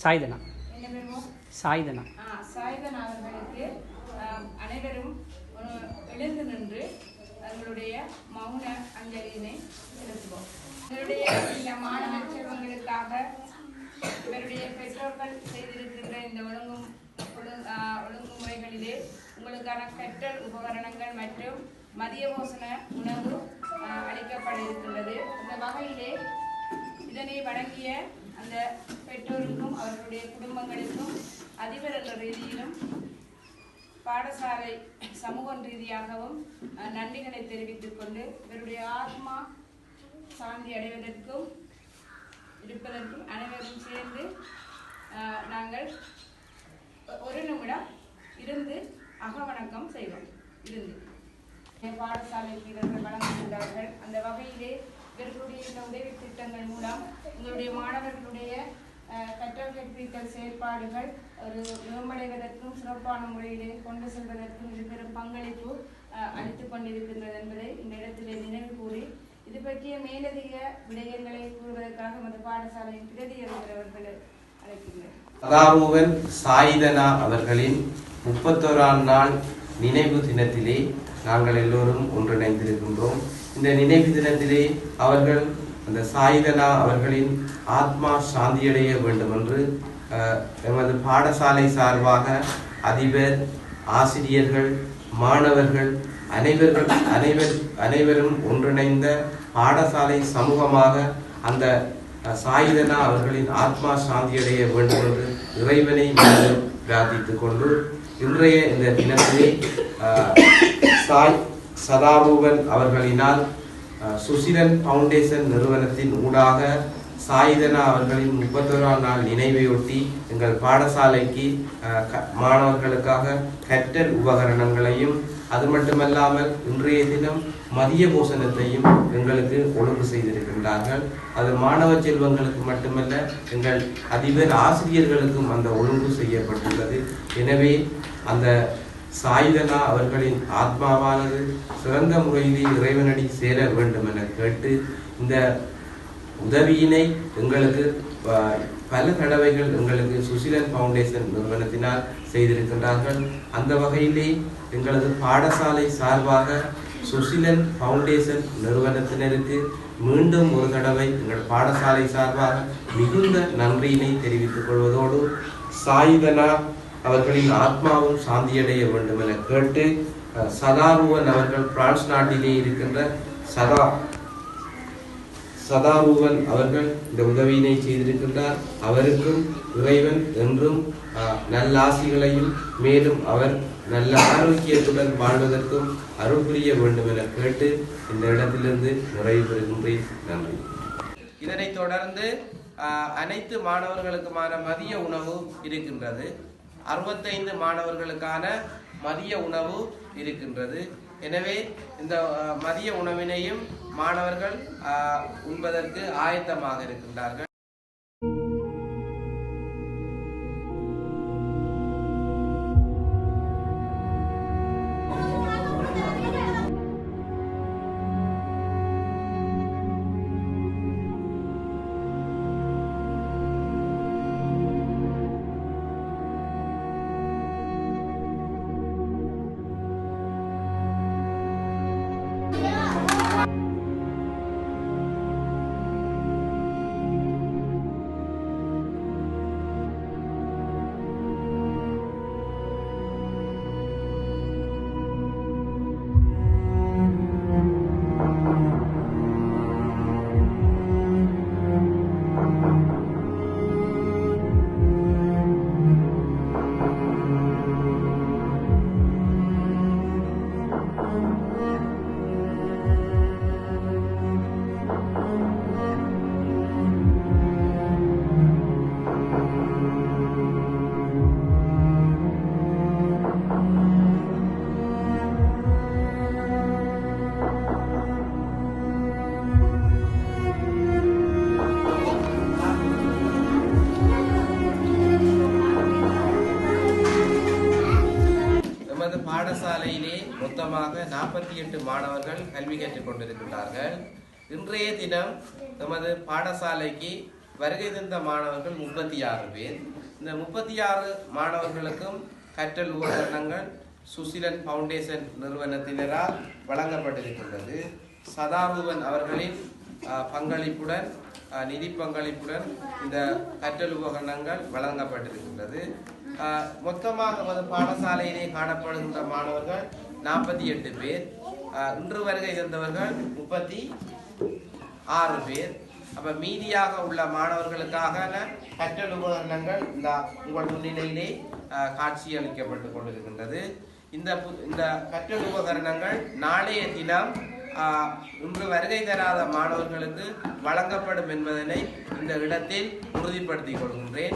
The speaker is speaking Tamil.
சாய்தனா. என்ன பேருமோ? சாய்தனா. சாய்தனா அவர்களுக்கு அனைவரும் எழுந்து நின்று அவர்களுடைய மௌன அஞ்சலியினை செலுத்துவோம். இவருடைய இந்த மாணவ செல்வங்களுக்காக இவருடைய பெற்றோர்கள் செய்திருக்கின்ற இந்த ஒழுங்குமுறைகளிலே உங்களுக்கான கற்றல் உபகரணங்கள் மற்றும் மதிய போசன உணவு அளிக்கப்பட இருக்கின்றது. இந்த வகையிலே இதனை வழங்கிய அந்த பெற்றோருக்கும் அவர்களுடைய குடும்பங்களுக்கும் அதிபர் என்ற ரீதியிலும் பாடசாலை சமூக ரீதியாகவும் நன்றிகளை தெரிவித்துக் கொண்டு இவருடைய ஆத்மா சாந்தி அடைவதற்கும் இருப்பதற்கும் அனைவரும் சேர்ந்து நாங்கள் ஒரு நிமிடம் இருந்து அகவணக்கம் செய்வோம். இருந்து பாடசாலைக்கு இவர்கள் வழங்குகின்றார்கள். அந்த வகையிலே இவர்களுடைய இந்த உதவி திட்டங்கள் மூலம் உங்களுடைய மாணவர்களுடைய கற்றல் கற்பித்தல் செயற்பாடுகள் ஒரு மேம்படைவதற்கும் சிறப்பான முறையிலே கொண்டு செல்வதற்கும் இது பெரும் பங்களிப்பு அளித்துக் கொண்டிருக்கின்றது என்பதை இந்த இடத்திலே நினைவு கூறி இது பற்றிய மேலதிக விடயங்களை கூறுவதற்காக நமது பாடசாலையின் பிரதி அவர்களை அழைக்கின்றனர். சதாரூவன் சாய்தனா அவர்களின் 31ஆம் நாள் நினைவு தினத்திலே நாங்கள் எல்லோரும் ஒன்றிணைந்திருக்கின்றோம். இந்த நினைவு தினத்திலே அவர்கள் அந்த சாய்தனா அவர்களின் ஆத்மா சாந்தியடைய வேண்டும் என்று எமது பாடசாலை சார்பாக அதிபர், ஆசிரியர்கள், மாணவர்கள் அனைவரும் ஒன்றிணைந்த பாடசாலை சமூகமாக அந்த சாய்தனா அவர்களின் ஆத்மா சாந்தியடைய வேண்டும் என்று இறைவனை பிரார்த்தித்துக் கொண்டு இன்றைய இந்த தினத்திலே சதாரூவன் அவர்களினால் சுசிலன் ஃபவுண்டேஷன் நிறுவனத்தின் ஊடாக சாய்தனா அவர்களின் 31ஆம் நாள் நினைவையொட்டி எங்கள் பாடசாலைக்கு மாணவர்களுக்காக கற்றல் உபகரணங்களையும் அது மட்டுமல்லாமல் இன்றைய தினம் மதிய போசனத்தையும் எங்களுக்கு ஒழுங்கு செய்திருக்கின்றார்கள். அது மாணவ செல்வங்களுக்கு மட்டுமல்ல, எங்கள் அதிபர் ஆசிரியர்களுக்கும் அந்த ஒழுங்கு செய்யப்பட்டுள்ளது. எனவே அந்த சாய்தனா அவர்களின் ஆத்மாவானது சிறந்த முறையிலே இறைவனடி சேர வேண்டும் என கேட்டு இந்த உதவியினை எங்களுக்கு பல தடவைகள் எங்களுக்கு சுசிலன் ஃபவுண்டேஷன் நிறுவனத்தினால் செய்திருக்கின்றார்கள். அந்த வகையிலே எங்களது பாடசாலை சார்பாக சுசிலன் ஃபவுண்டேஷன் நிறுவனத்தினருக்கு மீண்டும் ஒரு தடவை எங்கள் பாடசாலை சார்பாக மிகுந்த நன்றியினை தெரிவித்துக் கொள்வதோடு சாய்தனா அவர்களின் ஆத்மாவும் சாந்தியடைய வேண்டும் என கேட்டு சதாரூவன் அவர்கள் பிரான்ஸ் நாட்டிலே இருக்கின்ற சதாரூவன் அவர்கள் இந்த உதவியினை செய்திருக்கின்றார். அவருக்கும் இறைவன் என்றும் நல்லாசிகளையும் மேலும் அவர் நல்ல ஆரோக்கியத்துடன் வாழ்வதற்கும் அருள் புரிய வேண்டும் என கேட்டு இந்த இடத்திலிருந்து நிறைவு பெறுகின்றேன். நன்றி. இதனைத் தொடர்ந்து அனைத்து மாணவர்களுக்குமான மதிய உணவு இருக்கின்றது. 65 மாணவர்களுக்கான மதிய உணவு இருக்கின்றது. எனவே இந்த மதிய உணவினையும் மாணவர்கள் உண்பதற்கு ஆயத்தமாக இருக்கின்றார்கள். பாடசாலையிலே மொத்தமாக 48 மாணவர்கள் கல்வி கற்றுக் கொண்டிருக்கிறார்கள். இன்றைய தினம் நமது பாடசாலைக்கு வருகை தந்த மாணவர்கள் 36 பேர். இந்த 36 மாணவர்களுக்கும் கற்றல் உபகரணங்கள் சுசிலன் ஃபவுண்டேஷன் நிறுவனத்தினரால் வழங்கப்பட்டிருக்கின்றது. சதாரூபன் அவர்களின் பங்களிப்புடன் நிதி பங்களிப்புடன் இந்த கற்றல் உபகரணங்கள் வழங்கப்பட்டிருக்கின்றது. மொத்தமாக பாடசாலையிலே காணப்படுகின்ற மாணவர்கள் 48 பேர். இன்று வருகை தந்தவர்கள் 36 பேர். அப்ப மீதியாக உள்ள மாணவர்களுக்காக கற்றல் உபகரணங்கள் இந்த உங்கள் முன்னிலையிலே காட்சி அளிக்கப்பட்டுக் கொண்டிருக்கின்றது. இந்த கற்றல் உபகரணங்கள் நாளைய தினம் இன்று வருகை தராத மாணவர்களுக்கு வழங்கப்படும் என்பதனை இந்த இடத்தில் உறுதிப்படுத்திக் கொள்கின்றேன்.